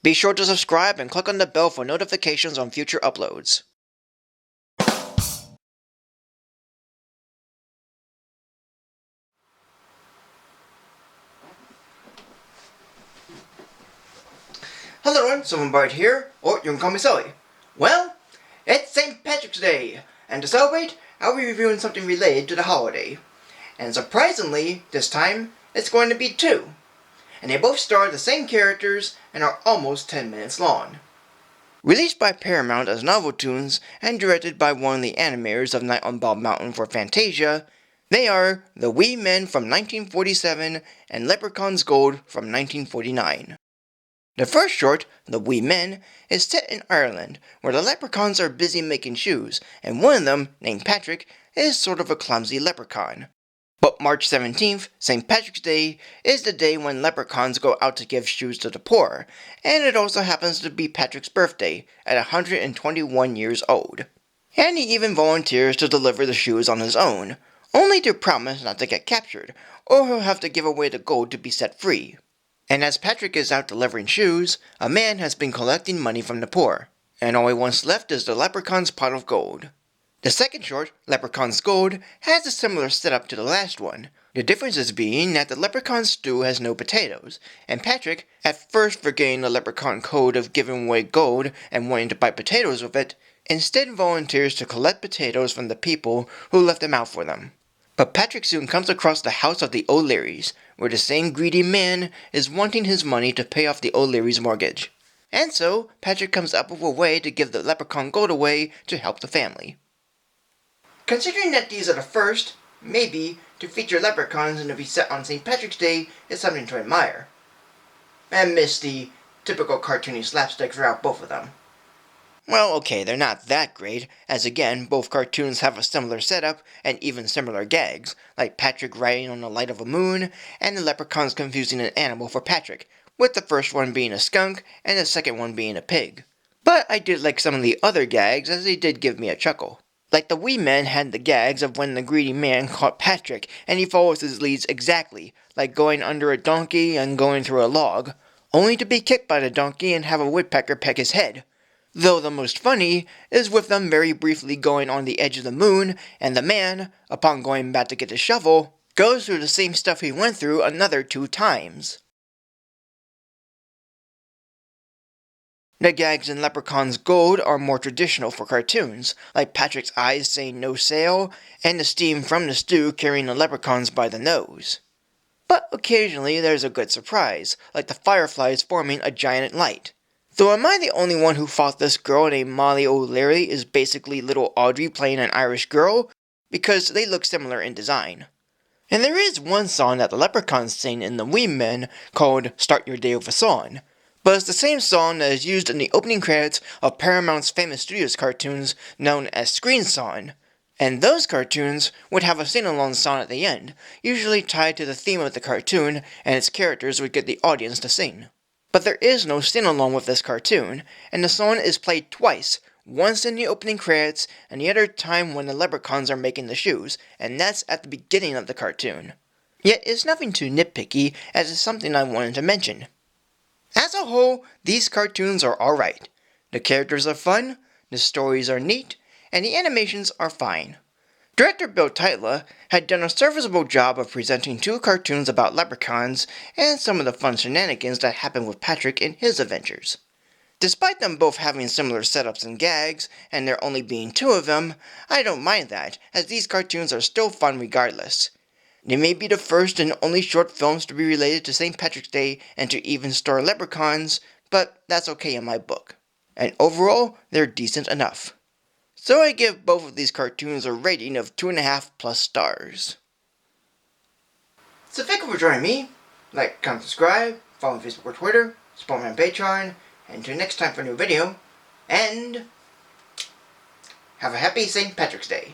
Be sure to subscribe and click on the bell for notifications on future uploads. Hello everyone, Silverbard here, or you can call me Sully. Well, it's St. Patrick's Day, and to celebrate, I'll be reviewing something related to the holiday. And surprisingly, this time, it's going to be two. And they both star the same characters and are almost 10 minutes long. Released by Paramount as Noveltoons and directed by one of the animators of Night on Bald Mountain for Fantasia, they are The Wee Men from 1947 and Leprechaun's Gold from 1949. The first short, The Wee Men, is set in Ireland, where the leprechauns are busy making shoes, and one of them, named Patrick, is sort of a clumsy leprechaun. But March 17th, St. Patrick's Day, is the day when leprechauns go out to give shoes to the poor, and it also happens to be Patrick's birthday, at 121 years old. And he even volunteers to deliver the shoes on his own, only to promise not to get captured, or he'll have to give away the gold to be set free. And as Patrick is out delivering shoes, a man has been collecting money from the poor, and all he wants left is the leprechaun's pot of gold. The second short, Leprechaun's Gold, has a similar setup to the last one, the differences being that the leprechaun's stew has no potatoes, and Patrick, at first forgetting the leprechaun code of giving away gold and wanting to buy potatoes with it, instead volunteers to collect potatoes from the people who left them out for them. But Patrick soon comes across the house of the O'Learys, where the same greedy man is wanting his money to pay off the O'Learys' mortgage. And so, Patrick comes up with a way to give the leprechaun gold away to help the family. Considering that these are the first, maybe, to feature leprechauns and to be set on St. Patrick's Day is something to admire. And miss the typical cartoony slapstick throughout both of them. Well, okay, they're not that great, as again, both cartoons have a similar setup and even similar gags, like Patrick riding on the light of a moon, and the leprechauns confusing an animal for Patrick, with the first one being a skunk and the second one being a pig. But I did like some of the other gags, as they did give me a chuckle. Like the Wee Men had the gags of when the greedy man caught Patrick, and he follows his leads exactly, like going under a donkey and going through a log, only to be kicked by the donkey and have a woodpecker peck his head. Though the most funny is with them very briefly going on the edge of the moon, and the man, upon going back to get his shovel, goes through the same stuff he went through another 2 times. The gags in Leprechaun's Gold are more traditional for cartoons, like Patrick's eyes saying no sail, and the steam from the stew carrying the leprechauns by the nose. But occasionally there's a good surprise, like the fireflies forming a giant light. Though am I the only one who thought this girl named Molly O'Leary is basically little Audrey playing an Irish girl? Because they look similar in design. And there is one song that the leprechauns sing in The Wee Men called Start Your Day with a Song, but it's the same song that is used in the opening credits of Paramount's famous studios cartoons known as Screen Song. And those cartoons would have a sing-along song at the end, usually tied to the theme of the cartoon, and its characters would get the audience to sing. But there is no sing-along with this cartoon, and the song is played twice, once in the opening credits, and the other time when the leprechauns are making the shoes, and that's at the beginning of the cartoon. Yet it's nothing too nitpicky, as it's something I wanted to mention. As a whole, these cartoons are alright. The characters are fun, the stories are neat, and the animations are fine. Director Bill Tytla had done a serviceable job of presenting 2 cartoons about leprechauns and some of the fun shenanigans that happen with Patrick in his adventures. Despite them both having similar setups and gags, and there only being 2 of them, I don't mind that, as these cartoons are still fun regardless. They may be the first and only short films to be related to St. Patrick's Day and to even star leprechauns, but that's okay in my book. And overall, they're decent enough. So I give both of these cartoons a rating of 2.5+ stars. So thank you for joining me. Like, comment, subscribe, follow me on Facebook or Twitter, support me on Patreon, and until next time for a new video, and have a happy St. Patrick's Day.